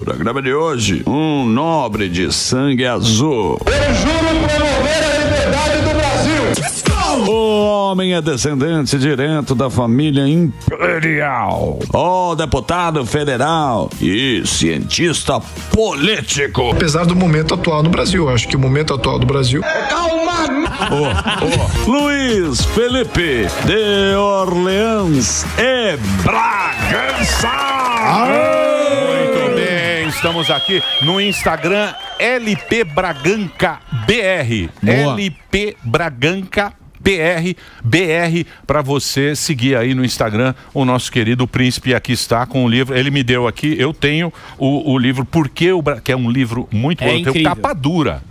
Programa de hoje, um nobre de sangue azul. Eu juro promover a liberdade do Brasil. O homem é descendente direto da família imperial. O deputado federal e cientista político. Apesar do momento atual no Brasil, acho que o momento atual do Brasil... Luiz Felipe de Orleans e Bragança. Muito bem, estamos aqui no Instagram LP Braganca BR. LP Braganca BR para você seguir aí no Instagram o nosso querido príncipe. Aqui está com o livro, ele me deu aqui, eu tenho o livro Porque o Brasil, que é um livro muito bom, eu tenho capa dura.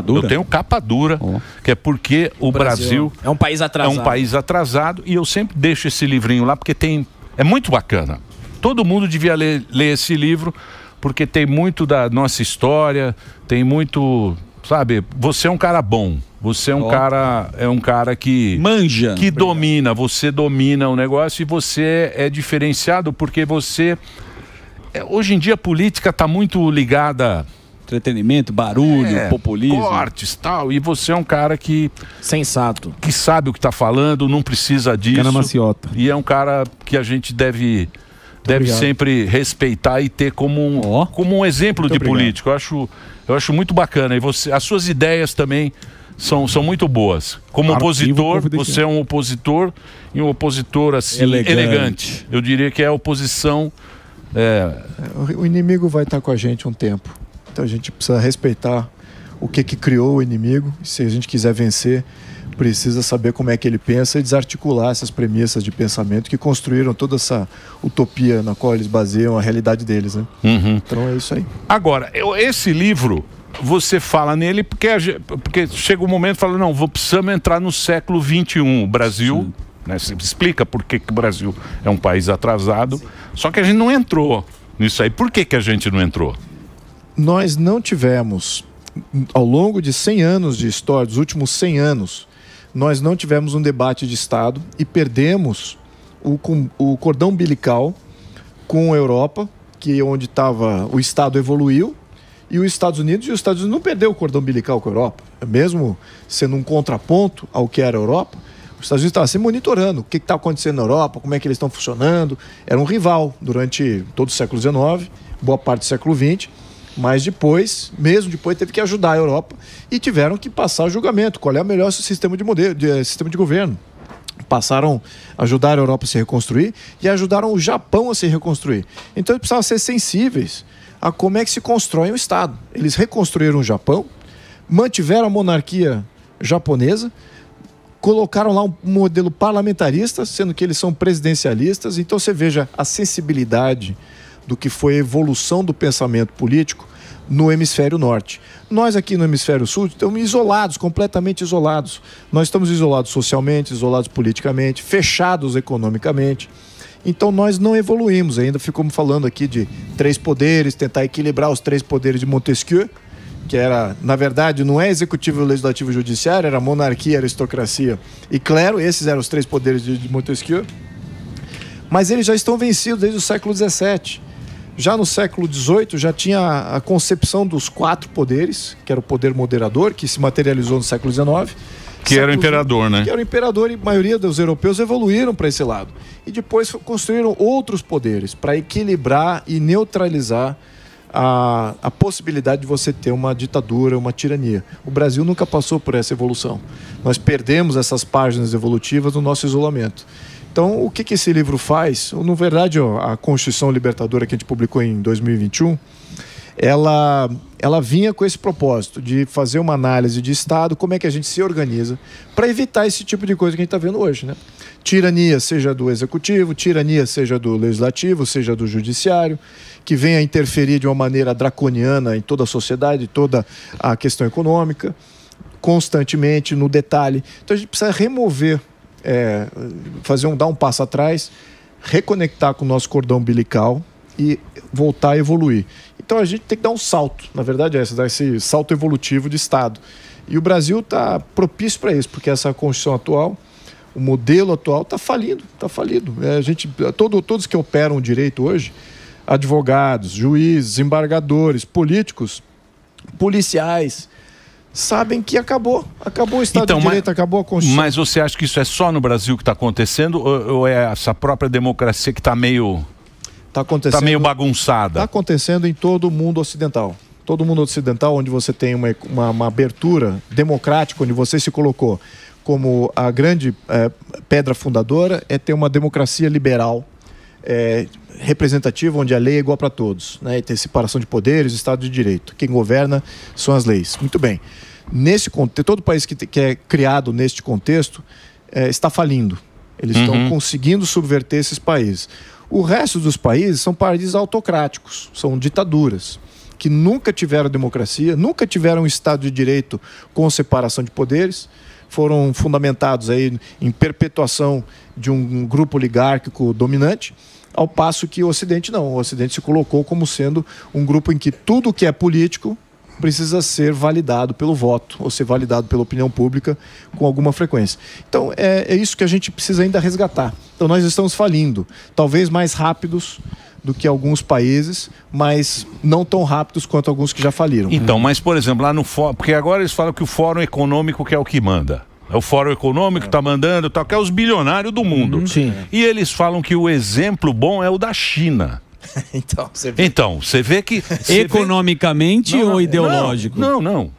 Eu tenho capa dura, que é Porque o Brasil é um país atrasado. É um país atrasado, e eu sempre deixo esse livrinho lá porque é muito bacana. Todo mundo devia ler esse livro, porque tem muito da nossa história, tem muito, sabe, você é um cara bom. Você é um cara que manja, que domina, você domina o negócio, e você é diferenciado porque você... Hoje em dia a política está muito ligada... Entretenimento, barulho, populismo. Cortes, tal, e você é um cara que... Sensato. Que sabe o que está falando, não precisa disso. Cana maciota. E é um cara que a gente deve sempre respeitar e ter como um exemplo de político. Eu acho muito bacana. E as suas ideias também... São muito boas. Como opositor, você é um opositor, e um opositor assim, elegante. Eu diria que é a oposição... O inimigo vai estar com a gente um tempo. Então a gente precisa respeitar o que criou o inimigo. Se a gente quiser vencer, precisa saber como é que ele pensa e desarticular essas premissas de pensamento que construíram toda essa utopia na qual eles baseiam a realidade deles, né? Então é isso aí. Agora, esse livro... Você fala nele porque chega um momento e fala, não, precisamos entrar no século XXI. O Brasil, né, você explica por que o Brasil é um país atrasado, só que a gente não entrou nisso aí. Por que a gente não entrou? Nós não tivemos, ao longo de 100 anos de história, dos últimos 100 anos, nós não tivemos um debate de Estado e perdemos o cordão umbilical com a Europa, que onde estava o Estado evoluiu, e os Estados Unidos não perdeu o cordão umbilical com a Europa. Mesmo sendo um contraponto ao que era a Europa, os Estados Unidos estavam sempre monitorando o que está acontecendo na Europa, como é que eles estão funcionando. Era um rival durante todo o século XIX, boa parte do século XX, mas mesmo depois, teve que ajudar a Europa e tiveram que passar o julgamento. Qual é o melhor sistema de governo? Passaram a ajudar a Europa a se reconstruir e ajudaram o Japão a se reconstruir. Então eles precisavam ser sensíveis a como é que se constrói um Estado. Eles reconstruíram o Japão, mantiveram a monarquia japonesa, colocaram lá um modelo parlamentarista, sendo que eles são presidencialistas. Então você veja a sensibilidade do que foi a evolução do pensamento político no hemisfério norte. Nós aqui no hemisfério sul estamos isolados, completamente isolados. Nós estamos isolados socialmente, isolados politicamente, fechados economicamente. Então nós não evoluímos, ainda ficamos falando aqui de 3 poderes, tentar equilibrar os 3 poderes de Montesquieu, que era, na verdade, não é executivo, legislativo e judiciário, era monarquia, aristocracia e clero. Esses eram os 3 poderes de Montesquieu. Mas eles já estão vencidos desde o século XVII. Já no século XVIII já tinha a concepção dos 4 poderes, que era o poder moderador, que se materializou no século XIX. Que era o imperador, né? Que era o imperador, e a maioria dos europeus evoluíram para esse lado. E depois construíram outros poderes para equilibrar e neutralizar a possibilidade de você ter uma ditadura, uma tirania. O Brasil nunca passou por essa evolução. Nós perdemos essas páginas evolutivas no nosso isolamento. Então, o que esse livro faz? Na verdade, a Constituição Libertadora que a gente publicou em 2021, ela vinha com esse propósito de fazer uma análise de Estado, como é que a gente se organiza para evitar esse tipo de coisa que a gente está vendo hoje, né? Tirania seja do executivo, tirania seja do legislativo, seja do judiciário, que venha interferir de uma maneira draconiana em toda a sociedade, toda a questão econômica, constantemente, no detalhe. Então a gente precisa remover, dar um passo atrás, reconectar com o nosso cordão umbilical e voltar a evoluir. Então a gente tem que dar um salto, na verdade dar esse salto evolutivo de Estado. E o Brasil está propício para isso, porque essa Constituição atual, o modelo atual está falido, está falido. Todos que operam o direito hoje, advogados, juízes, embargadores, políticos, policiais, sabem que acabou o Estado de Direito, acabou a Constituição. Mas você acha que isso é só no Brasil que está acontecendo ou é essa própria democracia que está meio bagunçada? Está acontecendo em todo o mundo ocidental. Todo mundo ocidental, onde você tem uma abertura democrática, onde você se colocou como a grande pedra fundadora, é ter uma democracia liberal, representativa, onde a lei é igual para todos, né? E tem separação de poderes, Estado de Direito. Quem governa são as leis. Muito bem. Nesse contexto, todo país que é criado neste contexto está falindo. Eles estão conseguindo subverter esses países. O resto dos países são países autocráticos, são ditaduras, que nunca tiveram democracia, nunca tiveram um Estado de Direito com separação de poderes, foram fundamentados aí em perpetuação de um grupo oligárquico dominante, ao passo que o Ocidente não. O Ocidente se colocou como sendo um grupo em que tudo que é político precisa ser validado pelo voto, ou ser validado pela opinião pública com alguma frequência. Então, é isso que a gente precisa ainda resgatar. Então, nós estamos falindo, talvez mais rápidos do que alguns países, mas não tão rápidos quanto alguns que já faliram. Então, mas, por exemplo, lá no Fórum, porque agora eles falam que o Fórum Econômico que é o que manda. É o Fórum Econômico que está mandando, tal, que é os bilionários do mundo. Sim. E eles falam que o exemplo bom é o da China. Então, você vê que... Economicamente ou ideológico? Não.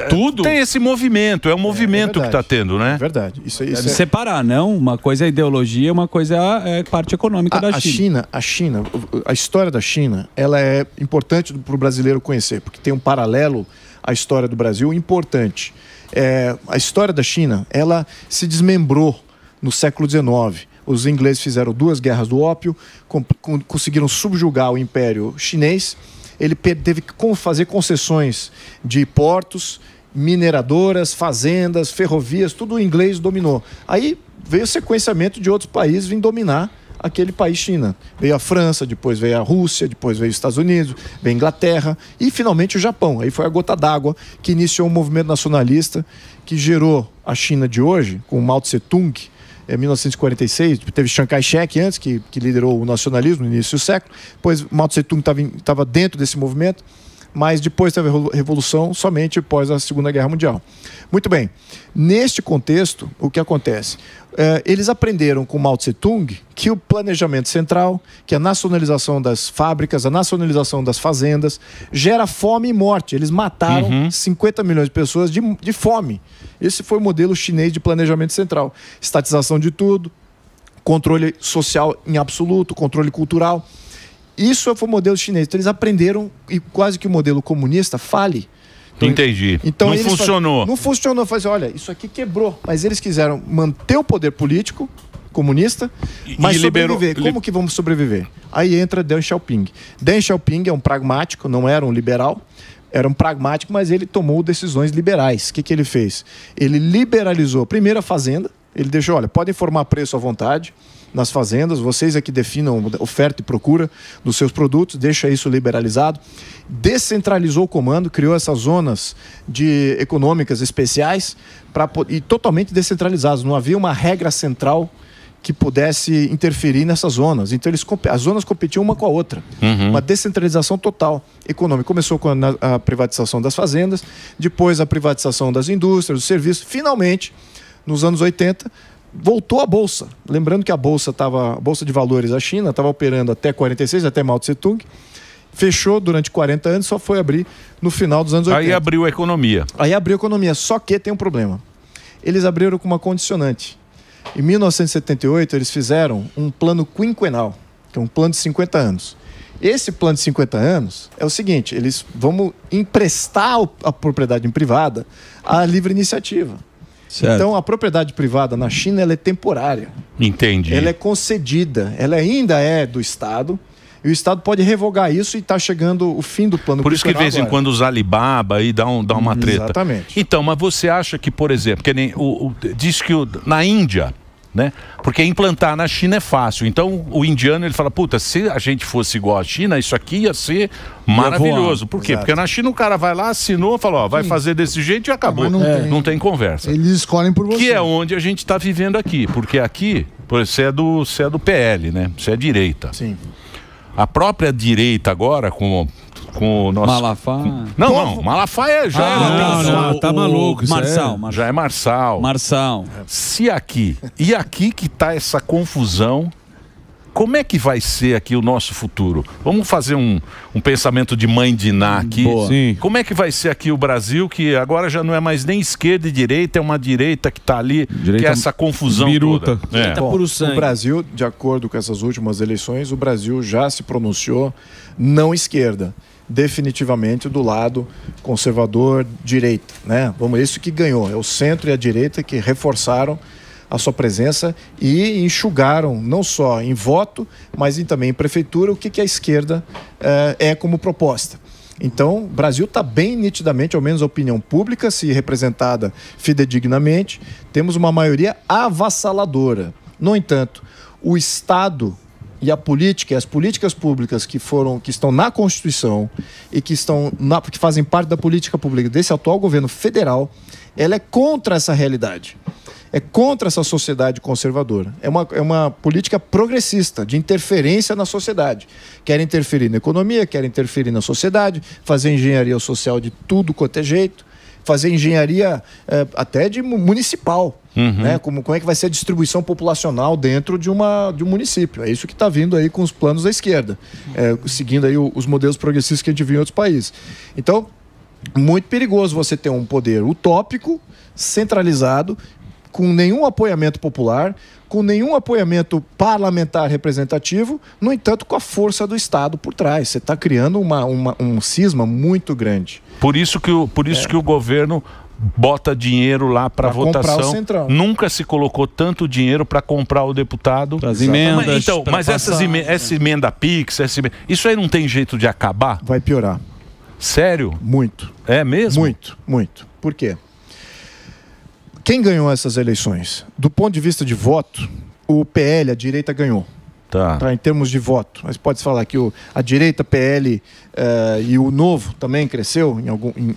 Tudo? Tem esse movimento, é o movimento que está tendo, né? É verdade. Isso Deve separar, não? Uma coisa é ideologia, uma coisa é parte econômica da China. A história da China, ela é importante para o brasileiro conhecer, porque tem um paralelo à história do Brasil importante. A história da China, ela se desmembrou no século XIX. Os ingleses fizeram 2 guerras do ópio, conseguiram subjugar o Império Chinês. Ele teve que fazer concessões de portos, mineradoras, fazendas, ferrovias, tudo o inglês dominou. Aí veio o sequenciamento de outros países vir dominar aquele país China. Veio a França, depois veio a Rússia, depois veio os Estados Unidos, veio a Inglaterra e finalmente o Japão. Aí foi a gota d'água que iniciou um movimento nacionalista que gerou a China de hoje, com Mao Tse-tung, em 1946, teve Chiang Kai-shek antes, que liderou o nacionalismo no início do século. Depois Mao Tse-tung estava dentro desse movimento, mas depois teve a revolução somente após a Segunda Guerra Mundial. Muito bem, neste contexto, o que acontece? Eles aprenderam com Mao Tse-tung que o planejamento central, que a nacionalização das fábricas, a nacionalização das fazendas, gera fome e morte. Eles mataram 50 milhões de pessoas de fome. Esse foi o modelo chinês de planejamento central. Estatização de tudo, controle social em absoluto, controle cultural. Isso foi o modelo chinês. Então eles aprenderam e quase que o modelo comunista fale. Entendi. Então, não funcionou. Não funcionou. Olha, isso aqui quebrou. Mas eles quiseram manter o poder político comunista, mas sobreviver. Como que vamos sobreviver? Aí entra Deng Xiaoping. Deng Xiaoping é um pragmático, não era um liberal. Era um pragmático, mas ele tomou decisões liberais. O que ele fez? Ele liberalizou primeiro a fazenda. Ele deixou, olha, podem formar preço à vontade nas fazendas, vocês é que definam oferta e procura dos seus produtos, deixa isso liberalizado. Descentralizou o comando, criou essas zonas econômicas especiais e totalmente descentralizadas. Não havia uma regra central que pudesse interferir nessas zonas. Então as zonas competiam uma com a outra. Uma descentralização total econômica. Começou com a privatização das fazendas, depois a privatização das indústrias, dos serviços. Finalmente, nos anos 80, voltou a Bolsa. Lembrando que a Bolsa de Valores da China estava operando até 46, até Mao Tse-tung. Fechou durante 40 anos, só foi abrir no final dos anos 80. Aí abriu a economia. Só que tem um problema. Eles abriram com uma condicionante. Em 1978, eles fizeram um plano quinquenal, que é um plano de 50 anos. Esse plano de 50 anos é o seguinte, eles vão emprestar a propriedade privada à livre iniciativa. Certo. Então, a propriedade privada na China ela é temporária. Entendi. Ela é concedida, ela ainda é do Estado, e o Estado pode revogar isso e está chegando o fim do plano. Por isso que de vez em quando os Alibaba aí dá uma treta. Exatamente. Então, mas você acha que, por exemplo, que nem diz que na Índia, né? Porque implantar na China é fácil. Então o indiano ele fala, puta, se a gente fosse igual à China, isso aqui ia ser maravilhoso. Por quê? Exato. Porque na China o cara vai lá, assinou, falou, ó, vai fazer desse jeito e acabou. Não tem conversa. Eles escolhem por você. Que é onde a gente está vivendo aqui. Porque aqui, você é do PL, né? Você é direita. Sim. a própria direita agora, com o nosso... Malafaia. Não, Malafaia já Não, tá maluco. Isso Marçal. já é Marçal. Se aqui, e aqui que tá essa confusão, como é que vai ser aqui o nosso futuro? Vamos fazer um pensamento de mãe de Ná aqui. Sim. Como é que vai ser aqui o Brasil, que agora já não é mais nem esquerda e direita, é uma direita que está ali, que é essa confusão biruta. toda. Bom, o Brasil, de acordo com essas últimas eleições, o Brasil já se pronunciou não esquerda, definitivamente do lado conservador-direita, né? Isso que ganhou, é o centro e a direita que reforçaram a sua presença e enxugaram, não só em voto, mas também em prefeitura, o que a esquerda é como proposta. Então, o Brasil está bem nitidamente, ao menos a opinião pública, se representada fidedignamente, temos uma maioria avassaladora. No entanto, o Estado e a política, as políticas públicas que estão na Constituição e que fazem parte da política pública desse atual governo federal, ela é contra essa realidade. É contra essa sociedade conservadora. É uma política progressista, de interferência na sociedade. Quer interferir na economia, quer interferir na sociedade, fazer engenharia social de tudo quanto é jeito, fazer engenharia até de municipal. Né? Como é que vai ser a distribuição populacional dentro de um município. É isso que está vindo aí com os planos da esquerda, seguindo aí os modelos progressistas que a gente viu em outros países. Então, muito perigoso você ter um poder utópico, centralizado, com nenhum apoiamento popular, com nenhum apoiamento parlamentar representativo, no entanto, com a força do Estado por trás. Você está criando um cisma muito grande. Por isso que o governo bota dinheiro lá para votação. Nunca se colocou tanto dinheiro para comprar o deputado. As emendas. Mas essa emenda PIX, isso aí não tem jeito de acabar? Vai piorar. Sério? Muito. É mesmo? Muito, muito. Por quê? Quem ganhou essas eleições? Do ponto de vista de voto, o PL, a direita, ganhou. Tá, em termos de voto. Mas pode falar que a direita, PL e o Novo também cresceu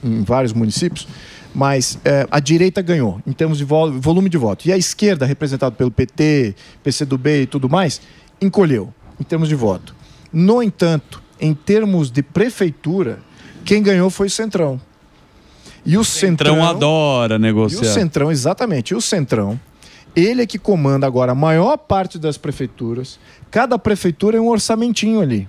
em vários municípios, mas a direita ganhou em termos de volume de voto. E a esquerda, representada pelo PT, PCdoB e tudo mais, encolheu em termos de voto. No entanto, em termos de prefeitura, quem ganhou foi o Centrão. E o Centrão adora negociar. E o Centrão, exatamente. E o Centrão, ele é que comanda agora a maior parte das prefeituras. Cada prefeitura é um orçamentinho ali.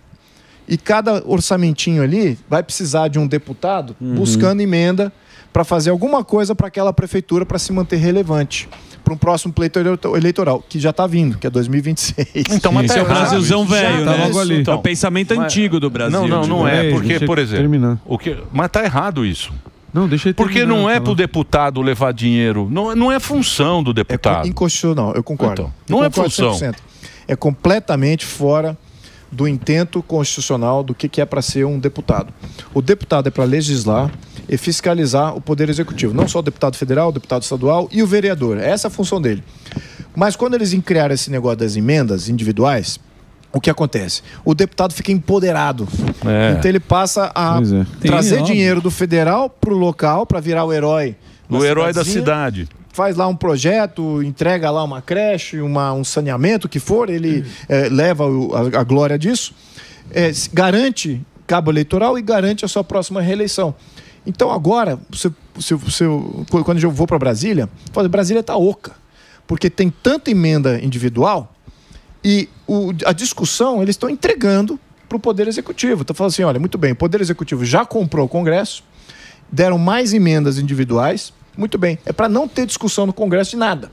E cada orçamentinho ali vai precisar de um deputado buscando emenda para fazer alguma coisa para aquela prefeitura para se manter relevante para um próximo pleito eleitoral, que já está vindo, que é 2026. Então, mas é o Brasilzão velho, né? Logo ali. É o pensamento antigo do Brasil. Não é, porque, por exemplo, mas tá errado isso. Não, deixa ele Porque não é para o deputado levar dinheiro, não é função do deputado. É inconstitucional, eu concordo. Então, não é função. 100%. É completamente fora do intento constitucional do que é para ser um deputado. O deputado é para legislar e fiscalizar o poder executivo. Não só o deputado federal, o deputado estadual e o vereador. Essa é a função dele. Mas quando eles criaram esse negócio das emendas individuais, o que acontece? O deputado fica empoderado. Então ele passa a trazer dinheiro do federal para o local, para virar o herói. O herói da cidade. Faz lá um projeto, entrega lá uma creche, um saneamento, o que for, ele leva a glória disso, garante cabo eleitoral e garante a sua próxima reeleição. Então agora, quando eu vou para Brasília, Brasília está oca, porque tem tanta emenda individual e a discussão eles estão entregando para o Poder Executivo. Então falando assim, olha, muito bem, o Poder Executivo já comprou o Congresso, deram mais emendas individuais, muito bem, é para não ter discussão no Congresso de nada.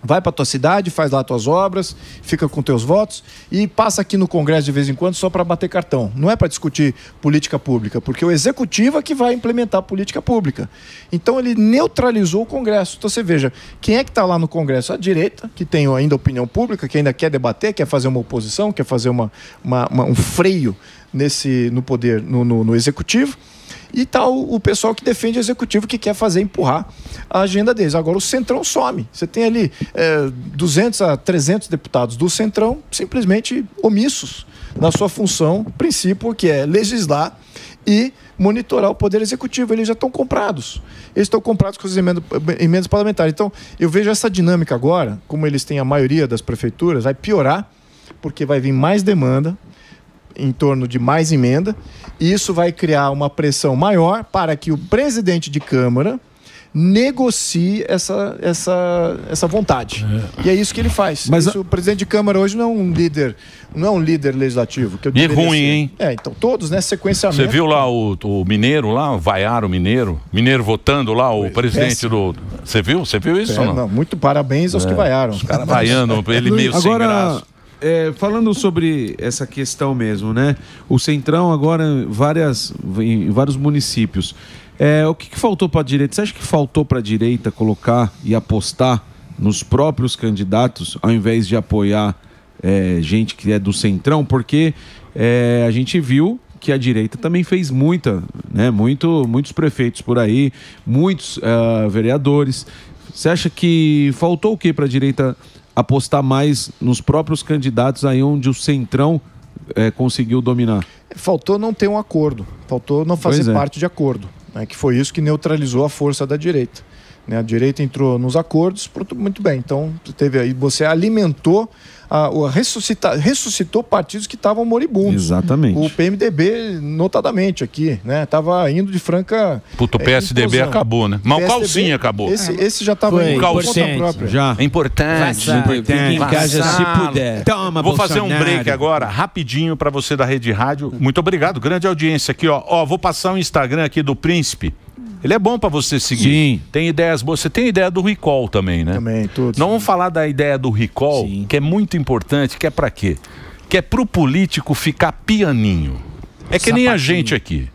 Vai para tua cidade, faz lá tuas obras, fica com teus votos e passa aqui no Congresso de vez em quando só para bater cartão. Não é para discutir política pública, porque o Executivo é que vai implementar a política pública. Então ele neutralizou o Congresso. Então você veja, quem é que está lá no Congresso? A direita, que tem ainda opinião pública, que ainda quer debater, quer fazer uma oposição, quer fazer um freio no poder, no Executivo. E tal o pessoal que defende o executivo, que quer empurrar a agenda deles. Agora o Centrão some. Você tem ali 200 a 300 deputados do Centrão simplesmente omissos na sua função, princípio que é legislar e monitorar o poder executivo. Eles já estão comprados. Eles estão comprados com as emendas parlamentares. Então eu vejo essa dinâmica agora, como eles têm a maioria das prefeituras, vai piorar, porque vai vir mais demanda. em torno de mais emenda, e isso vai criar uma pressão maior para que o presidente de Câmara negocie essa vontade. E é isso que ele faz. Mas o presidente de Câmara hoje não é um líder legislativo. E ruim, hein? Então todos, né, sequenciamento. Você viu lá o Mineiro lá, vaiar o Mineiro votando lá, o presidente do... Você viu isso ou não? Não, muito parabéns aos que vaiaram. Os caras vaiando, ele meio sem graça. Falando sobre essa questão mesmo, né? O Centrão agora em vários municípios. O que faltou para a direita? Você acha que faltou para a direita colocar e apostar nos próprios candidatos, ao invés de apoiar gente que é do Centrão? Porque a gente viu que a direita também fez muitos prefeitos por aí, muitos vereadores. Você acha que faltou o que para a direita apostar mais nos próprios candidatos aí onde o Centrão conseguiu dominar? Faltou não ter um acordo, faltou não fazer parte de acordo. Que foi isso que neutralizou a força da direita. A direita entrou nos acordos, muito bem. Então, você alimentou, ressuscitou partidos que estavam moribundos. Exatamente. O PMDB, notadamente aqui, estava indo de franca... O PSDB implosão. Acabou, né? Mas o Calcinha acabou. Esse já estava em conta própria. Já. É importante. Fique em casa se puder. Toma, vou fazer um break agora, rapidinho, para você da Rede Rádio. Muito obrigado, grande audiência aqui, ó. Vou passar o Instagram aqui do Príncipe. Ele é bom para você seguir. Sim. Tem ideias boas. Você tem ideia do recall também, né? Também, tudo. Não vamos falar da ideia do recall, que é muito importante, que é para quê? Que é pro político ficar pianinho. É que nem a gente aqui.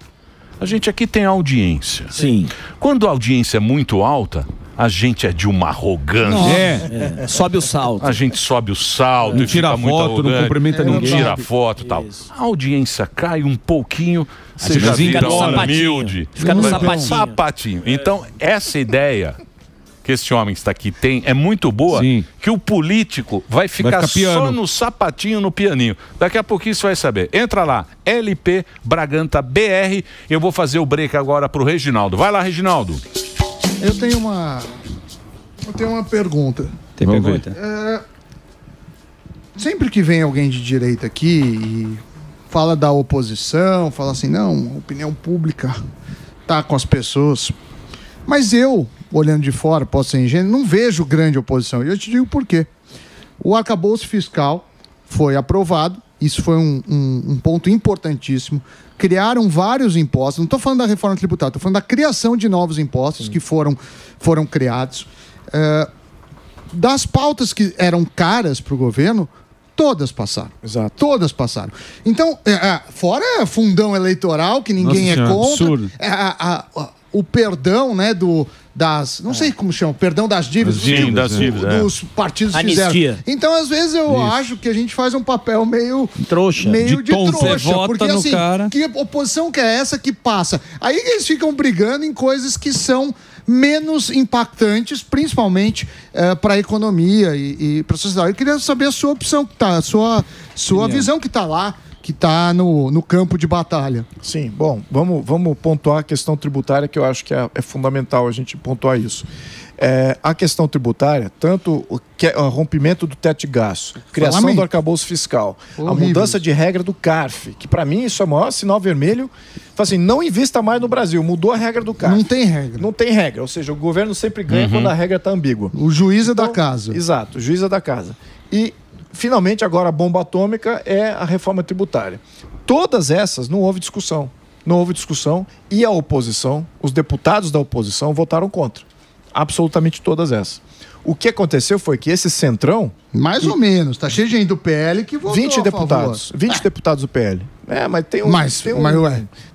A gente aqui tem audiência. Sim. Quando a audiência é muito alta, a gente é de uma arrogância. Sobe o salto. A gente sobe o salto e tira fica muito foto, não arrogante, cumprimenta não ninguém. tira foto e tal. A audiência cai um pouquinho, você já fica vira no sapatinho. humilde. Fica no sapatinho. Então, essa ideia que esse homem está aqui tem é muito boa, que o político vai ficar só no sapatinho, no pianinho. Daqui a pouquinho você vai saber. Entra lá, LP Bragança BR. Eu vou fazer o break agora pro Reginaldo. Vai lá, Reginaldo. Eu tenho uma pergunta. Tem pergunta? Sempre que vem alguém de direita aqui e fala da oposição, fala assim, não, a opinião pública tá com as pessoas. Mas eu, olhando de fora, posso ser ingênuo, não vejo grande oposição. E eu te digo por quê. O arcabouço fiscal foi aprovado, isso foi um ponto importantíssimo. Criaram vários impostos, não estou falando da reforma tributária, estou falando da criação de novos impostos que foram criados. Das pautas que eram caras para o governo, todas passaram. Exato. Todas passaram. Então, fora fundão eleitoral, que ninguém é contra. Absurdo. O perdão, né, não sei como chama, perdão das dívidas. Das dívidas. Dos partidos Anistia. fizeram. Então, às vezes, eu acho que a gente faz um papel meio... Trouxa. Meio de tonto. trouxa. Você vota Porque, no assim, cara. que oposição que é essa que passa? Aí eles ficam brigando em coisas que são menos impactantes, principalmente para a economia e para a sociedade. Eu queria saber a sua opção, a sua visão que está lá, que está no campo de batalha. Sim, bom, vamos pontuar a questão tributária, que eu acho que é fundamental a gente pontuar isso. A questão tributária, tanto o rompimento do teto de gasto, criação do arcabouço fiscal, a mudança de regra do CARF, que para mim isso é o maior sinal vermelho. Assim, não invista mais no Brasil, mudou a regra do CARF. Não tem regra. Não tem regra, ou seja, o governo sempre ganha quando a regra está ambígua. O juiz é da casa. Exato, o juiz é da casa. E finalmente, agora a bomba atômica é a reforma tributária. Todas essas não houve discussão. Não houve discussão e a oposição, os deputados da oposição votaram contra. Absolutamente todas essas. O que aconteceu foi que esse centrão... Mais ou menos. Tá cheio de gente do PL que votou 20 deputados. 20 deputados do PL. Mas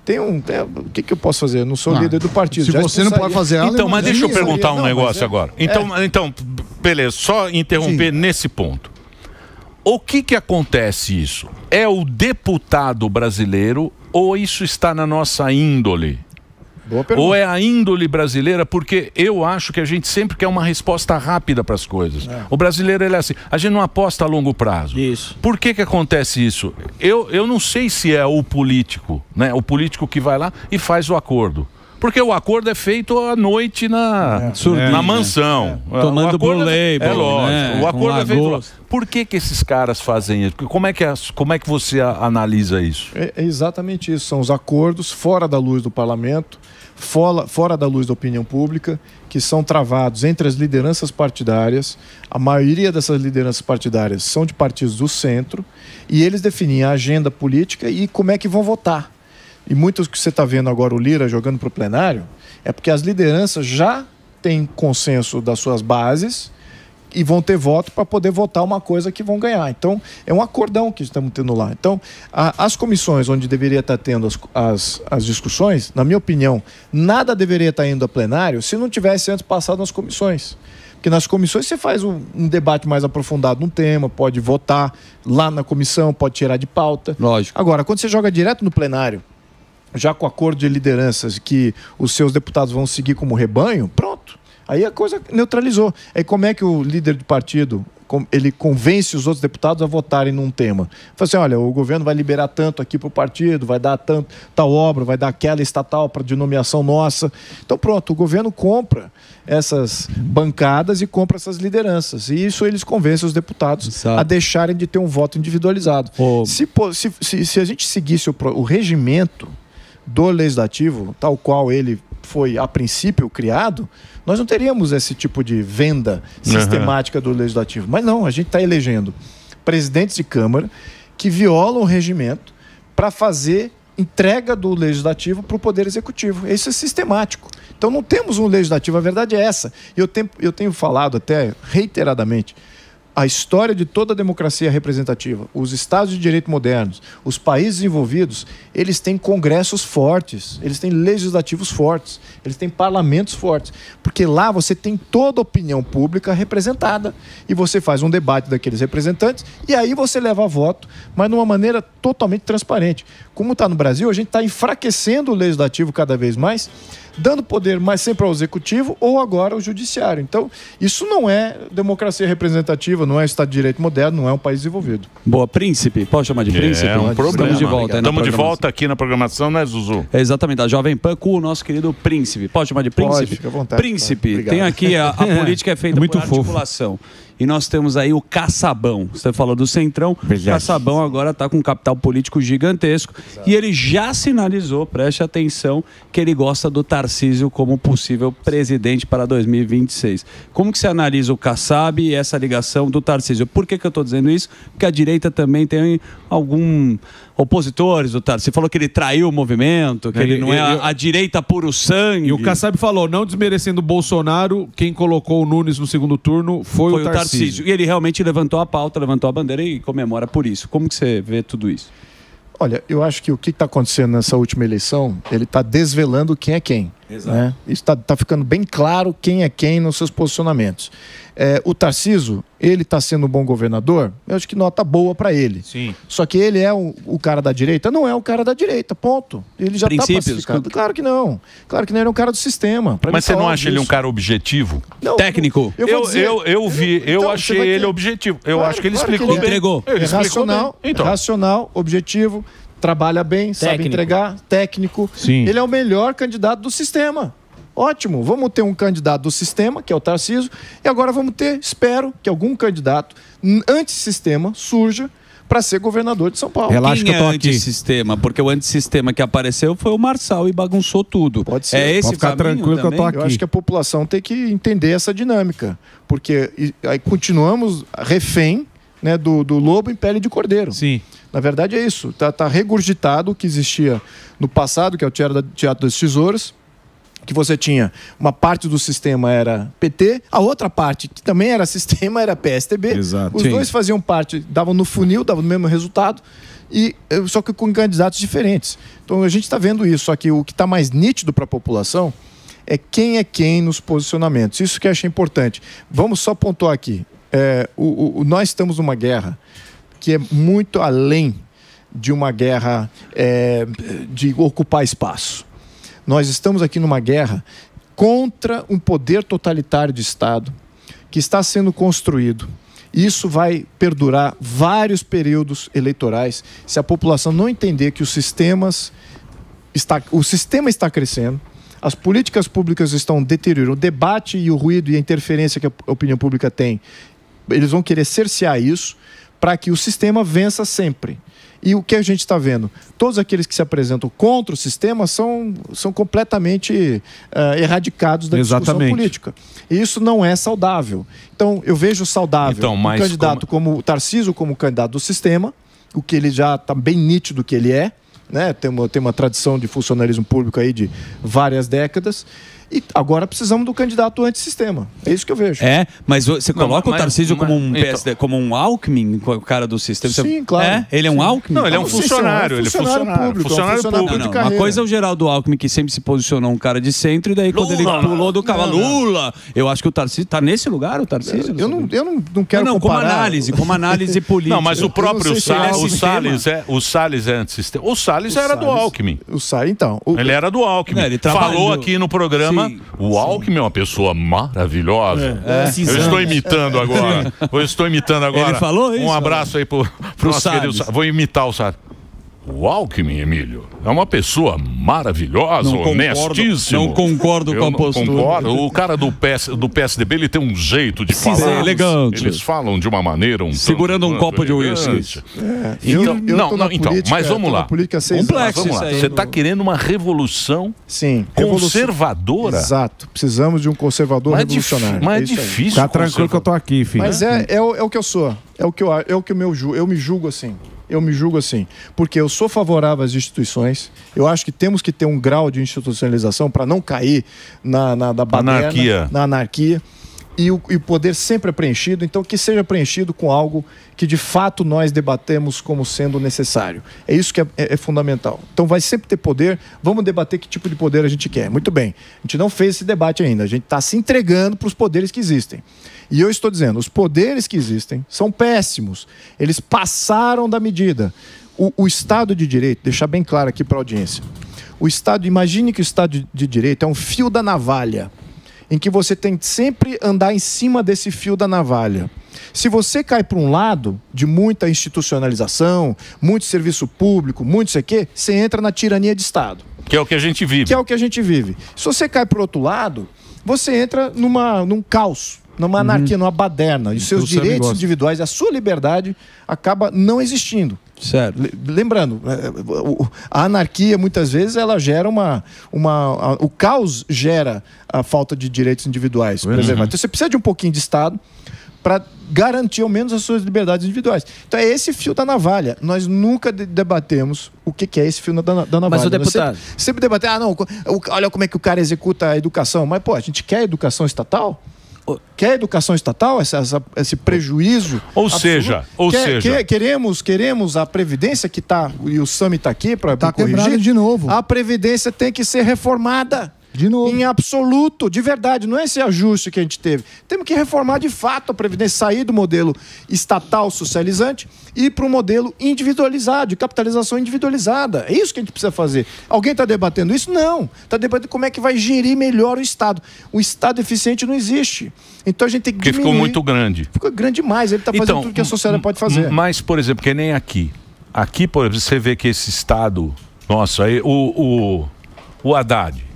tem um... O que eu posso fazer? Eu não sou líder do partido. Se você não pode fazer... Então, mas deixa eu perguntar um negócio agora. Então, beleza, só interromper nesse ponto. O que acontece isso? É o deputado brasileiro ou isso está na nossa índole? Boa pergunta. Ou é a índole brasileira? Porque eu acho que a gente sempre quer uma resposta rápida para as coisas. O brasileiro, ele é assim, a gente não aposta a longo prazo. Isso. Por que acontece isso? Eu não sei se é o político, né? O político que vai lá e faz o acordo. Porque o acordo é feito à noite na mansão. Tomando Blue Label. É lógico. Né? O acordo é feito lá. Lagosta. Por que esses caras fazem isso? Como é que você analisa isso? É exatamente isso. São os acordos fora da luz do parlamento, fora da luz da opinião pública, que são travados entre as lideranças partidárias. A maioria dessas lideranças partidárias são de partidos do centro e eles definem a agenda política e como é que vão votar. E muitos que você está vendo agora o Lira jogando para o plenário é porque as lideranças já têm consenso das suas bases e vão ter voto para poder votar uma coisa que vão ganhar. Então, é um acordão que estamos tendo lá. Então, as comissões onde deveria estar tendo as discussões, na minha opinião, nada deveria estar indo a plenário se não tivesse antes passado nas comissões. Porque nas comissões você faz um debate mais aprofundado num tema, pode votar lá na comissão, pode tirar de pauta. Lógico. Agora, quando você joga direto no plenário, já com acordo de lideranças que os seus deputados vão seguir como rebanho, pronto. Aí a coisa neutralizou. Aí como é que o líder do partido, ele convence os outros deputados a votarem num tema? Fala assim, olha, o governo vai liberar tanto aqui para o partido, vai dar tanto, tal obra, vai dar aquela estatal para de nomeação nossa. Então pronto, o governo compra essas bancadas e compra essas lideranças. E isso eles convencem os deputados a deixarem de ter um voto individualizado. Se a gente seguisse o regimento do Legislativo, tal qual ele foi, a princípio, criado, nós não teríamos esse tipo de venda sistemática do Legislativo. Mas não, a gente está elegendo presidentes de Câmara que violam o regimento para fazer entrega do Legislativo para o Poder Executivo. Isso é sistemático. Então não temos um Legislativo, a verdade é essa. E eu tenho falado até reiteradamente, a história de toda a democracia representativa, os Estados de Direito modernos, os países envolvidos, eles têm congressos fortes, eles têm legislativos fortes, eles têm parlamentos fortes, porque lá você tem toda a opinião pública representada e você faz um debate daqueles representantes e aí você leva a voto, mas de uma maneira totalmente transparente. Como está no Brasil, a gente está enfraquecendo o legislativo cada vez mais, dando poder mais sempre ao executivo ou agora ao judiciário. Então, isso não é democracia representativa, não é Estado de Direito moderno, não é um país desenvolvido. Boa, Príncipe. Pode chamar de Príncipe? É um problema. Estamos de volta. Estamos de volta aqui na programação, né, Zuzu? É exatamente, a Jovem Pan com o nosso querido Príncipe. Pode chamar de Príncipe? Pode, fica à vontade. Príncipe, tem aqui a política é feita muito por articulação. E nós temos aí o Caçabão. Você falou do Centrão. O Caçabão agora está com um capital político gigantesco. Exato. E ele já sinalizou, preste atenção, que ele gosta do Tarcísio como possível presidente para 2026. Como que você analisa o Kassab e essa ligação do Tarcísio? Por que eu estou dizendo isso? Porque a direita também tem algum opositores do Tarcísio. Você falou que ele traiu o movimento, que ele não é a direita puro sangue. E o Kassab falou, não desmerecendo o Bolsonaro, quem colocou o Nunes no segundo turno foi o Tarcísio. E ele realmente levantou a pauta, levantou a bandeira e comemora por isso. Como que você vê tudo isso? Olha, eu acho que o que está acontecendo nessa última eleição, ele está desvelando quem é quem. Exato. Né? Isso está ficando bem claro quem é quem nos seus posicionamentos. O Tarcísio, ele está sendo um bom governador, eu acho que nota boa para ele. Sim. Só que ele é o cara da direita? Não é o cara da direita, ponto. Ele já está pacificado. Claro que não. Claro que não, ele é um cara do sistema. Mas você não acha ele um cara objetivo? Não, técnico? Eu achei ele objetivo. Eu acho que ele explicou bem. Entregou. É racional, então. Racional, objetivo, trabalha bem, sabe entregar, técnico. Sim. Ele é o melhor candidato do sistema. Ótimo, vamos ter um candidato do sistema, que é o Tarcísio, e agora vamos ter, espero, que algum candidato antissistema surja para ser governador de São Paulo. Relaxa que eu tô aqui. Antissistema, porque o antissistema que apareceu foi o Marçal e bagunçou tudo. Pode ser. É esse Pode ficar tranquilo também? Que eu tô aqui. Eu acho que a população tem que entender essa dinâmica, porque aí continuamos refém, né, do lobo em pele de cordeiro. Sim. Na verdade é isso. Tá regurgitado o que existia no passado, que é o Teatro das Tesouras, que você tinha uma parte do sistema era PT, a outra parte, que também era sistema, era PSDB. Exato. Os dois faziam parte, davam no funil, davam no mesmo resultado, só que com candidatos diferentes. Então a gente está vendo isso, só que o que está mais nítido para a população é quem nos posicionamentos. Isso que eu achei importante. Vamos só pontuar aqui. Nós estamos numa guerra que é muito além de uma guerra de ocupar espaço. Nós estamos aqui numa guerra contra um poder totalitário de Estado que está sendo construído. Isso vai perdurar vários períodos eleitorais se a população não entender que o sistema está crescendo, As políticas públicas estão deteriorando. O debate e o ruído e a interferência que a opinião pública tem, eles vão querer cercear isso para que o sistema vença sempre. E o que a gente está vendo? Todos aqueles que se apresentam contra o sistema são completamente erradicados da discussão política. E isso não é saudável. Então, eu vejo saudável o candidato como o Tarcísio como candidato do sistema, o que ele já está bem nítido que ele é, né? Tem uma tradição de funcionalismo público aí de várias décadas. E agora precisamos do candidato antissistema. É isso que eu vejo. Mas você coloca o Tarcísio como um PSD, como um Alckmin, o cara do sistema? Sim, claro. Ele é um Alckmin? Não, ele é um funcionário. Ele é funcionário público. Funcionário público de carreira. Uma coisa é o Geraldo Alckmin, que sempre se posicionou um cara de centro, e daí quando ele pulou do cavalo, Lula, eu acho que o Tarcísio está nesse lugar, o Tarcísio? Eu não quero comparar. Como análise política. Não, mas o próprio o Salles é antissistema. O Salles era do Alckmin. O Salles, então. Ele era do Alckmin. Ele falou aqui no programa, o Alckmin é uma pessoa maravilhosa. Eu estou imitando agora. Ele falou isso? Um abraço aí pro nosso querido. Vou imitar o Salles. O Alckmin, Emílio, é uma pessoa maravilhosa, honestíssima. Não concordo com a postura. Concordo. O cara do PSDB, ele tem um jeito de falar. Elegante. Eles falam de uma maneira segurando um copo de uísque. Mas vamos lá. Complexo. Você está querendo uma revolução conservadora? Exato. Precisamos de um conservador revolucionário. Mas é difícil. Tá tranquilo que eu tô aqui, filho. Mas é o que eu sou. Eu me julgo assim. Porque eu sou favorável às instituições. Eu acho que temos que ter um grau de institucionalização para não cair na baderna, na anarquia. E o poder sempre é preenchido, então que seja preenchido com algo que de fato nós debatemos como sendo necessário. É isso que é fundamental. Então vai sempre ter poder, vamos debater que tipo de poder a gente quer. Muito bem, a gente não fez esse debate ainda, a gente está se entregando para os poderes que existem. E eu estou dizendo, os poderes que existem são péssimos, eles passaram da medida. O Estado de Direito, deixar bem claro aqui para a audiência, imagine que o Estado de Direito é um fio da navalha, em que você tem que sempre andar em cima desse fio da navalha. Se você cai para um lado de muita institucionalização, muito serviço público, muito sei o quê, você entra na tirania de Estado. Que é o que a gente vive. Se você cai para o outro lado, você entra num caos, numa anarquia, numa baderna. E os seus direitos individuais, a sua liberdade acaba não existindo. Certo. Lembrando, a anarquia muitas vezes ela gera o caos gera a falta de direitos individuais. Então você precisa de um pouquinho de Estado para garantir ao menos as suas liberdades individuais. Então é esse fio da navalha. Nós nunca debatemos o que é esse fio da navalha. Mas o deputado... Sempre debater, olha como é que o cara executa a educação. Mas, a gente quer educação estatal? Quer educação estatal, esse prejuízo? Ou seja, queremos a Previdência que está, e o Sami está aqui para corrigir de novo. A Previdência tem que ser reformada. De novo. Em absoluto, de verdade, não é esse ajuste que a gente teve. Temos que reformar de fato a Previdência, sair do modelo estatal socializante e ir para um modelo individualizado, de capitalização individualizada. É isso que a gente precisa fazer. Alguém está debatendo isso? Não. Está debatendo como é que vai gerir melhor o Estado. O Estado eficiente não existe. Então a gente tem que diminuir. Porque ficou muito grande. Ficou grande demais. Ele está fazendo tudo que a sociedade pode fazer. Mas, por exemplo, que nem aqui. Aqui, por exemplo, você vê que esse Estado... Nossa, aí, o Haddad...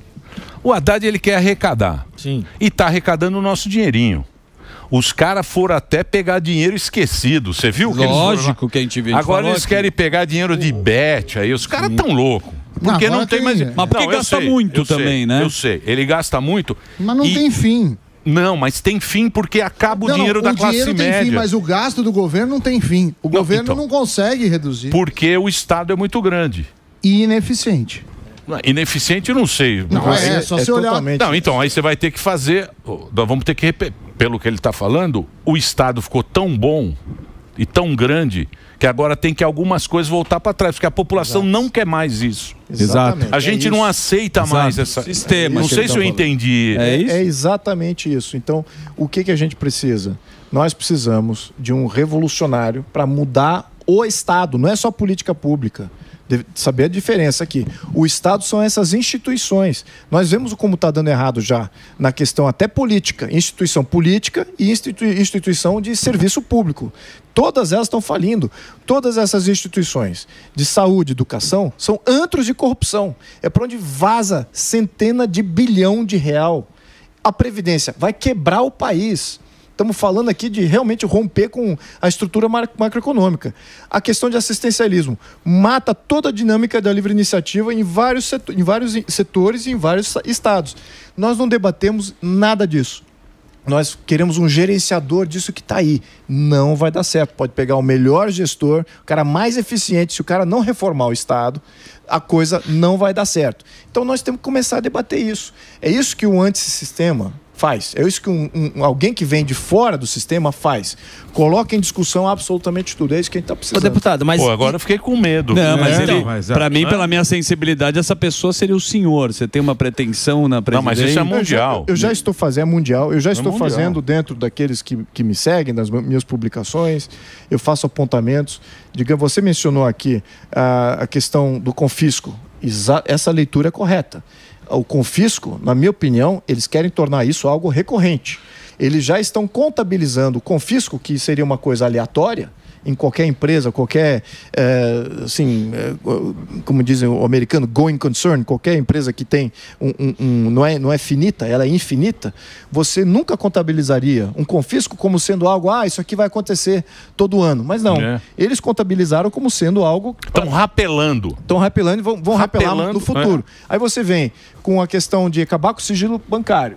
O Haddad, ele quer arrecadar. Sim. E tá arrecadando o nosso dinheirinho. Os caras foram até pegar dinheiro esquecido. Você viu? Lógico que a gente viu. Agora eles querem pegar dinheiro de bet aí. Os caras tão loucos. Porque não tem mais... Mas porque gasta muito também, né? Eu sei. Ele gasta muito. Mas não tem fim. Não, mas tem fim porque acaba o dinheiro da classe média. O dinheiro tem fim, mas o gasto do governo não tem fim. O governo não consegue reduzir. Porque o Estado é muito grande. E ineficiente. Ineficiente, eu não sei. Não, só se olhar. Não, então, aí você vai ter que fazer. Nós vamos ter que, pelo que ele está falando, o Estado ficou tão bom e tão grande que agora tem que algumas coisas voltar para trás, porque a população não quer mais isso. Exatamente. A gente não aceita mais essa sistema. Não sei se eu entendi. É exatamente isso. Então, o que a gente precisa? Nós precisamos de um revolucionário para mudar o Estado, não é só política pública. saber a diferença aqui. O Estado são essas instituições. Nós vemos como está dando errado já na questão até política, instituição política e instituição de serviço público. Todas elas estão falindo. Todas essas instituições de saúde, educação, são antros de corrupção. É para onde vaza centena de bilhão de real. A Previdência vai quebrar o país. Estamos falando aqui de realmente romper com a estrutura macroeconômica. A questão de assistencialismo mata toda a dinâmica da livre iniciativa em vários setores e em vários estados. Nós não debatemos nada disso. Nós queremos um gerenciador disso que está aí. Não vai dar certo. Pode pegar o melhor gestor, o cara mais eficiente. Se o cara não reformar o Estado, a coisa não vai dar certo. Então nós temos que começar a debater isso. É isso que o antissistema faz. É isso que alguém que vem de fora do sistema faz. Coloca em discussão absolutamente tudo. É isso que a gente está precisando. Ô, deputado, mas... Pô, agora eu fiquei com medo. Não, mas para mim, pela minha sensibilidade, essa pessoa seria o senhor. Você tem uma pretensão na presidência? Não, mas isso é mundial. Eu já estou fazendo mundial. Eu já estou fazendo dentro daqueles que me seguem, nas minhas publicações. Eu faço apontamentos. Digamos, você mencionou aqui a questão do confisco. Essa leitura é correta. O confisco, na minha opinião, eles querem tornar isso algo recorrente. Eles já estão contabilizando o confisco, que seria uma coisa aleatória, em qualquer empresa, qualquer, como dizem o americano, going concern, qualquer empresa que tem não é finita, ela é infinita, você nunca contabilizaria um confisco como sendo algo, isso aqui vai acontecer todo ano. Mas não, eles contabilizaram como sendo algo... Estão rapelando. Estão rapelando e vão rapelar no futuro. Aí você vem com a questão de acabar com o sigilo bancário,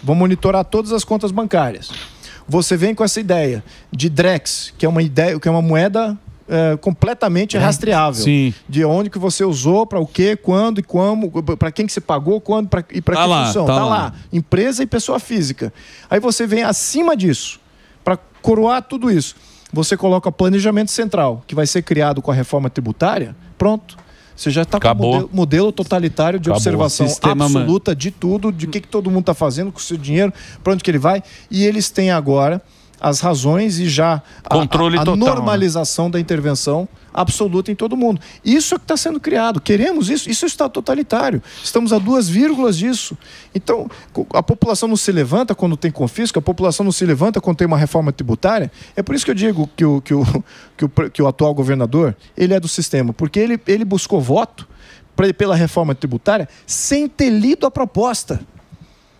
vão monitorar todas as contas bancárias. Você vem com essa ideia de Drex, que é uma moeda completamente rastreável. Sim. De onde que você usou, para o quê, quando e como, para quem que você pagou, quando e para que função. Tá lá. Empresa e pessoa física. Aí você vem acima disso, para coroar tudo isso. Você coloca planejamento central, que vai ser criado com a reforma tributária, pronto. Você já está com um modelo totalitário de observação absoluta de tudo, de que todo mundo está fazendo com o seu dinheiro, para onde que ele vai. E eles têm agora as razões e já a normalização da intervenção absoluta em todo mundo. Isso é que está sendo criado. Queremos isso? Isso está totalitário. Estamos a 2 vírgulas disso. Então, a população não se levanta quando tem confisco, a população não se levanta quando tem uma reforma tributária. É por isso que eu digo que o atual governador, ele é do sistema, porque ele buscou voto pela reforma tributária sem ter lido a proposta.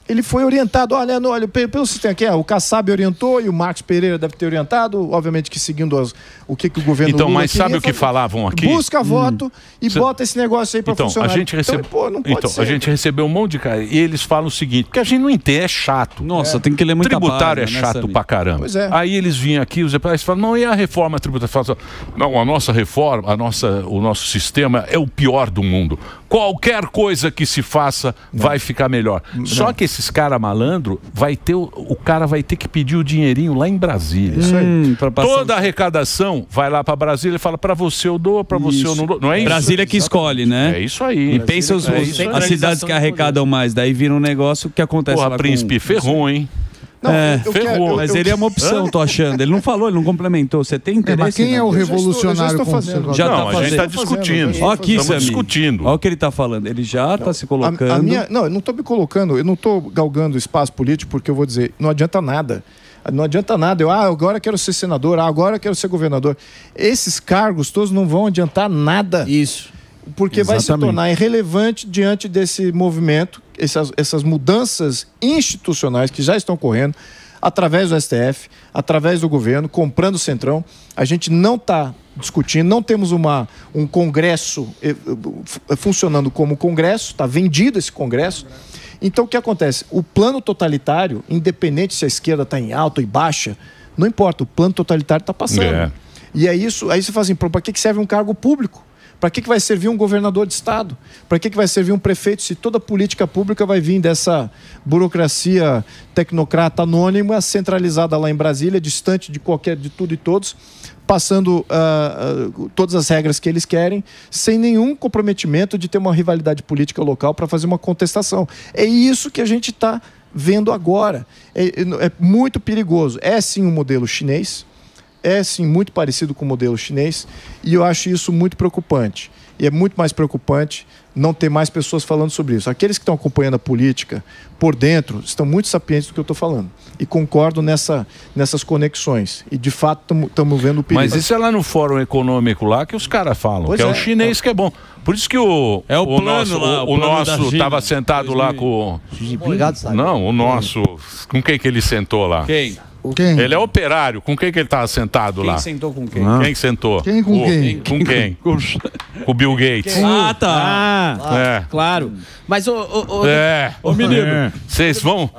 Ele foi orientado, olha, pelo sistema aqui, o Kassab orientou e o Marcos Pereira deve ter orientado, obviamente que seguindo o que o governo Lula queria. Mas sabe o que falavam aqui? Busca voto e bota esse negócio aí para funcionar. A gente a gente recebeu um monte de cara e eles falam o seguinte, porque a gente não entende, é chato. Nossa, tem que ler muita tributário página, é chato pra caramba. Pois é. Aí eles vinham aqui, os deputados falam, não, e a reforma tributária? Falam, não, a nossa reforma, o nosso sistema é o pior do mundo. Qualquer coisa que se faça vai ficar melhor. Só que esses caras malandro, o cara vai ter que pedir o dinheirinho lá em Brasília. Isso aí. Toda a arrecadação vai lá para Brasília e fala, para você eu dou, para você eu não dou. Não é isso? Brasília que escolhe, né? É isso aí. E pensa as cidades que arrecadam mais, daí vira um negócio que acontece lá Príncipe ferrou, hein? Não, ferrou. Mas ele é uma opção, tô achando. Ele não falou, ele não complementou. Você tem interesse? Mas quem é o revolucionário conservador? A gente está discutindo. Olha aqui, estamos discutindo. Olha o que ele está falando. Ele já está se colocando. Não, eu não estou me colocando, eu não estou galgando espaço político, porque eu vou dizer, não adianta nada. Não adianta nada. Agora quero ser senador, agora quero ser governador. Esses cargos todos não vão adiantar nada. Isso. Porque vai se tornar irrelevante diante desse movimento, essas mudanças institucionais que já estão ocorrendo através do STF, através do governo, comprando o Centrão. A gente não está discutindo, não temos um Congresso funcionando como Congresso, está vendido esse Congresso. Então o que acontece? O plano totalitário, independente se a esquerda está em alta ou em baixa, não importa, o plano totalitário está passando. E é isso, aí você fala assim, para que serve um cargo público? Para que vai servir um governador de estado? Para que vai servir um prefeito se toda política pública vai vir dessa burocracia tecnocrata anônima, centralizada lá em Brasília, distante de tudo e todos, passando todas as regras que eles querem, sem nenhum comprometimento de ter uma rivalidade política local para fazer uma contestação. É isso que a gente está vendo agora. É muito perigoso. É sim um modelo chinês, é sim muito parecido com o modelo chinês, e eu acho isso muito preocupante. E é muito mais preocupante não ter mais pessoas falando sobre isso. Aqueles que estão acompanhando a política por dentro estão muito sapientes do que eu estou falando. E concordo nessas conexões. E, de fato, estamos vendo o perigo. Mas isso é lá no Fórum Econômico lá que os caras falam, Pois que é é. o chinês que é bom. Por isso que o nosso estava sentado lá com... Não, o nosso... Com quem que ele sentou lá? Quem? Quem? Ele é operário. Com quem que ele estava sentado lá? Quem sentou com quem? Quem que sentou? Quem com quem? Com quem? Com o Bill Gates. Ah, tá. É. Claro. Mas Ô menino, vocês vão...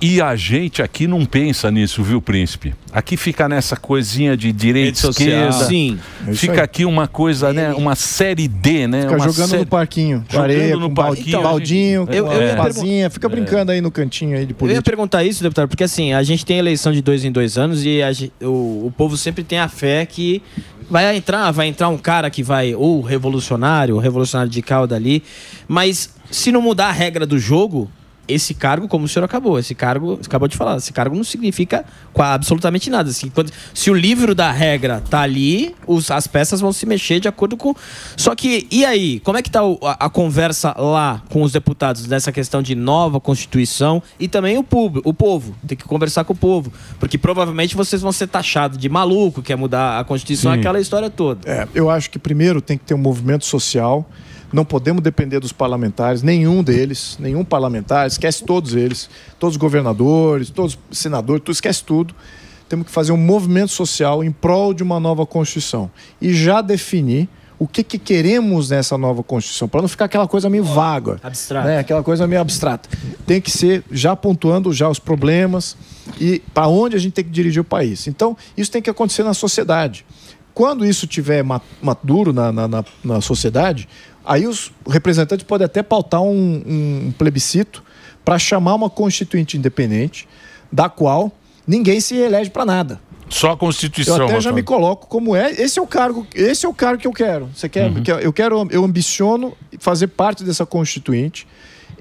E a gente aqui não pensa nisso, viu, príncipe? Aqui fica nessa coisinha de direita e esquerda. Sim. Fica aqui uma coisa, né? Uma série D, né? Fica uma jogando no parquinho, com Jogando areia, no com parquinho. baldinho, com Eu ia pazinha, fica brincando aí no cantinho aí de Eu ia política. perguntar isso, deputado, porque assim, a gente tem eleição de 2 em 2 anos e o povo sempre tem a fé que vai entrar um cara que vai, ou revolucionário de cauda ali, mas se não mudar a regra do jogo, esse cargo, como o senhor acabou de falar, esse cargo não significa absolutamente nada. Assim, se o livro da regra tá ali, as peças vão se mexer de acordo com... Só que, e aí? Como é que tá a conversa lá com os deputados nessa questão de nova Constituição e também o povo? Tem que conversar com o povo. Porque provavelmente vocês vão ser taxados de maluco, quer mudar a Constituição, aquela história toda. Eu acho que primeiro tem que ter um movimento social. Não podemos depender dos parlamentares, nenhum parlamentar, esquece todos eles, todos os governadores, todos os senadores, esquece tudo. Temos que fazer um movimento social em prol de uma nova Constituição e já definir o que queremos nessa nova Constituição, para não ficar aquela coisa meio vaga, Abstrata. né? Aquela coisa meio abstrata. Tem que ser já pontuando já os problemas e para onde a gente tem que dirigir o país. Então, isso tem que acontecer na sociedade. Quando isso estiver maduro na sociedade, aí os representantes podem até pautar um plebiscito para chamar uma constituinte independente, da qual ninguém se elege para nada. Só a Constituição. Eu até já me coloco como esse é o cargo que eu quero. Você quer? Eu ambiciono fazer parte dessa constituinte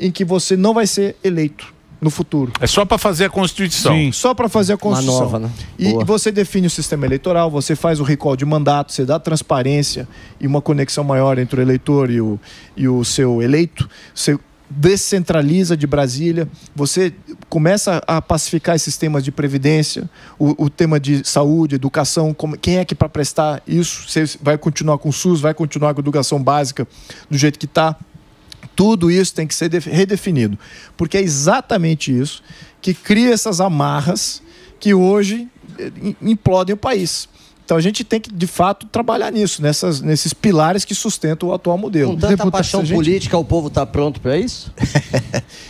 em que você não vai ser eleito no futuro. É só para fazer a Constituição. Sim. Só para fazer a Constituição. Uma nova, né? E você define o sistema eleitoral, você faz o recall de mandato, você dá transparência e uma conexão maior entre o eleitor e o seu eleito. Você descentraliza de Brasília, você começa a pacificar esses temas de previdência, o tema de saúde, educação, quem é que para prestar isso? Você vai continuar com o SUS, vai continuar com a educação básica do jeito que está? Tudo isso tem que ser redefinido, porque é exatamente isso que cria essas amarras que hoje implodem o país. Então a gente tem que, de fato, trabalhar nisso, nesses pilares que sustentam o atual modelo. Com tanta paixão política, o povo está pronto para isso?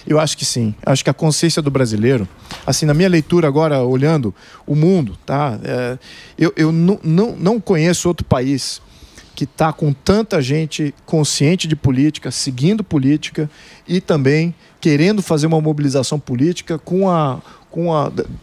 Eu acho que sim. Acho que a consciência do brasileiro, assim, na minha leitura agora, olhando o mundo, tá? Eu não conheço outro país que está com tanta gente consciente de política, seguindo política e também querendo fazer uma mobilização política com a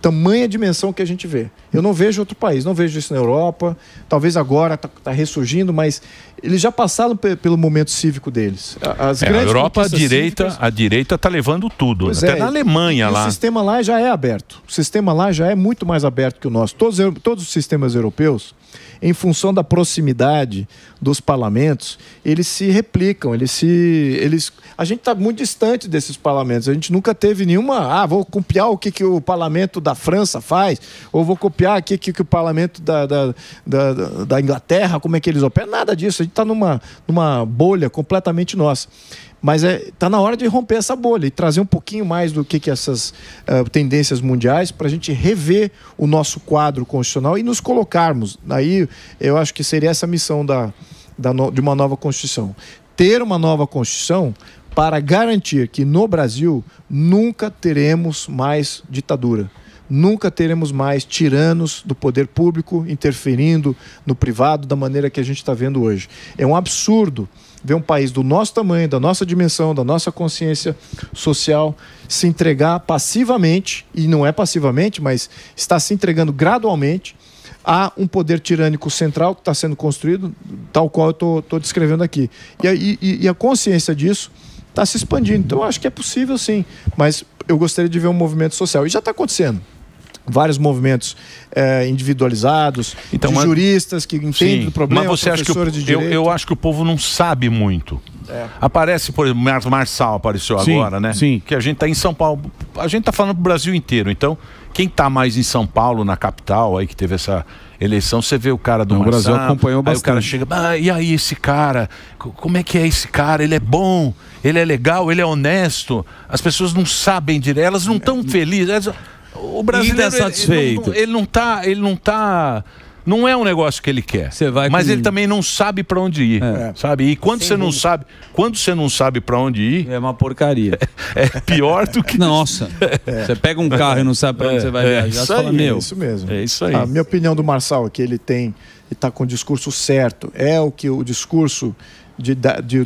tamanha dimensão que a gente vê. Eu não vejo outro país, não vejo isso na Europa, talvez agora está ressurgindo, mas eles já passaram pelo momento cívico deles. A Europa, a direita está levando tudo, até na Alemanha lá. O sistema lá já é aberto, o sistema lá já é muito mais aberto que o nosso. Todos os sistemas europeus, em função da proximidade dos parlamentos, eles se replicam, a gente está muito distante desses parlamentos, a gente nunca teve nenhuma, vou copiar o que o parlamento da França faz, ou vou copiar o que o parlamento da Inglaterra, como é que eles operam, nada disso, a gente está numa bolha completamente nossa. Mas está na hora de romper essa bolha e trazer um pouquinho mais do que essas tendências mundiais para a gente rever o nosso quadro constitucional e nos colocarmos. Aí eu acho que seria essa a missão de uma nova Constituição. Ter uma nova Constituição para garantir que no Brasil nunca teremos mais ditadura. Nunca teremos mais tiranos do poder público interferindo no privado da maneira que a gente está vendo hoje. É um absurdo ver um país do nosso tamanho, da nossa dimensão, da nossa consciência social se entregar passivamente, e não é passivamente, mas está se entregando gradualmente a um poder tirânico central que está sendo construído, tal qual eu estou descrevendo aqui. E a consciência disso está se expandindo. Então, eu acho que é possível sim, mas eu gostaria de ver um movimento social. E já está acontecendo. vários movimentos individualizados, Então, de juristas que entendem do problema, mas você acha que eu acho que o povo não sabe muito. Aparece, por exemplo, Marçal apareceu agora, né? Sim. Que a gente tá em São Paulo. A gente tá falando pro Brasil inteiro. Então, quem tá mais em São Paulo, na capital, aí que teve essa eleição, você vê o cara do Marçal. O Brasil acompanhou bastante. Aí o cara chega, e aí esse cara? Como é que é esse cara? Ele é bom, ele é legal, ele é honesto. As pessoas não sabem direito, elas não estão felizes. O brasileiro satisfeito. Ele não tá. Não é um negócio que ele quer. Mas ele também não sabe para onde ir, sabe? E quando você não sabe para onde ir, é uma porcaria. É pior do que nossa. Você pega um carro e não sabe para onde você vai viajar, você fala, meu. É isso mesmo. É isso aí. A minha opinião do Marçal é que ele está com o discurso certo. É o que o discurso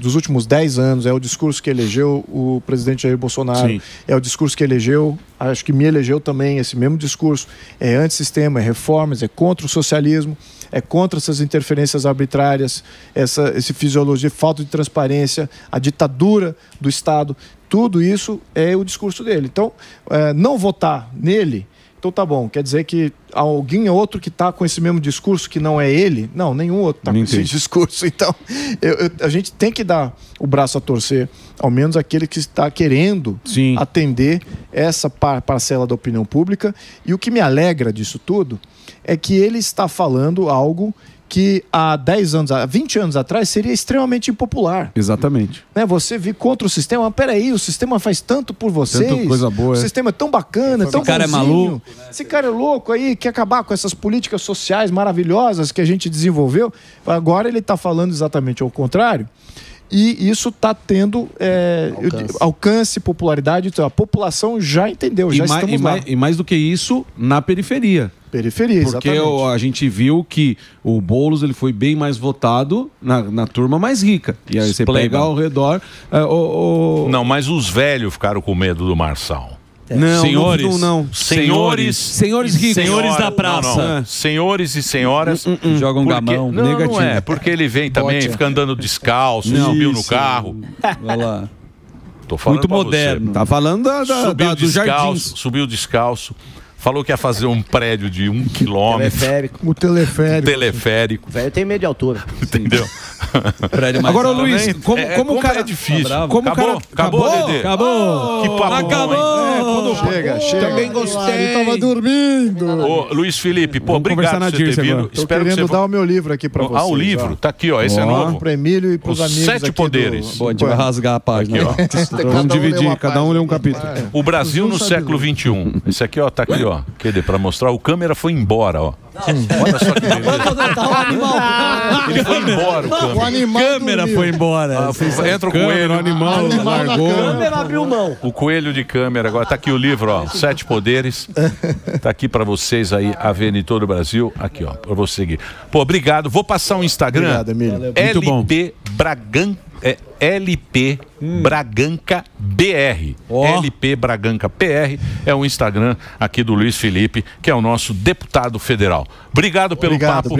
dos últimos 10 anos, é o discurso que elegeu o presidente Jair Bolsonaro, Sim. é o discurso que elegeu, acho que me elegeu também, esse mesmo discurso, é antissistema, é reformas, é contra o socialismo, é contra essas interferências arbitrárias, esse fisiologia, falta de transparência, a ditadura do Estado, tudo isso é o discurso dele. Então, não votar nele, então tá bom, quer dizer que alguém outro que está com esse mesmo discurso que não é ele? Não, nenhum outro está com esse discurso. Então, a gente tem que dar o braço a torcer, ao menos aquele que está querendo atender essa parcela da opinião pública. E o que me alegra disso tudo é que ele está falando algo que há 10 anos, há 20 anos atrás seria extremamente impopular. Exatamente. Né? Você vir contra o sistema, mas peraí, o sistema faz tanto por vocês. Tanta coisa boa. O sistema é tão bacana, tão bonzinho. Esse cara é maluco. Esse cara é louco aí, quer acabar com essas políticas sociais maravilhosas que a gente desenvolveu. Agora ele está falando exatamente ao contrário. E isso está tendo alcance, popularidade. Então, a população já entendeu, já estamos lá. E mais do que isso, na periferia. Periferia, porque exatamente. a gente viu que o Boulos ele foi bem mais votado na turma mais rica. E aí você pega ao redor... Não, mas os velhos ficaram com medo do Marçal. Não, senhores, não. Senhores ricos. Senhores da praça. Não. Senhores e senhoras jogam gamão. Não é, porque ele vem também, fica andando descalço, subiu no carro. Vai lá. Tô falando muito moderno. Tá falando do jardim. Subiu descalço. Falou que ia fazer um prédio de 1 quilômetro. O teleférico. O velho tem medo de altura. Entendeu? Agora, Luiz, como o cara é difícil. Acabou, Dedê? Acabou. Que papo Acabou. Chega. Também gostei. Tava dormindo. Ô, Luiz Felipe, obrigado por você ter vindo. Tô querendo dar o meu livro aqui pra vocês. O livro? Tá aqui, ó. Esse é novo. Pro Emílio e pros amigos 7 Poderes. Bom, a gente vai rasgar a página. Vamos dividir, cada um lê um capítulo. O Brasil no século XXI. Esse aqui, ó, tá aqui, ó. Quer pra mostrar, o câmera foi embora, ó. Olha só que beleza. Ele foi embora, o câmera foi embora. Entra o coelho, o animal largou. A câmera abriu mão. O coelho de câmera. Agora tá aqui o livro, ó. 7 Poderes. Tá aqui pra vocês aí, a ver em todo o Brasil. Aqui, ó, pra você seguir. Pô, obrigado. Vou passar o Instagram. Obrigado, Emílio. LP Braganca. LP Braganca BR. LP Braganca PR é o Instagram aqui do Luiz Felipe, que é o nosso deputado federal. Obrigado pelo papo.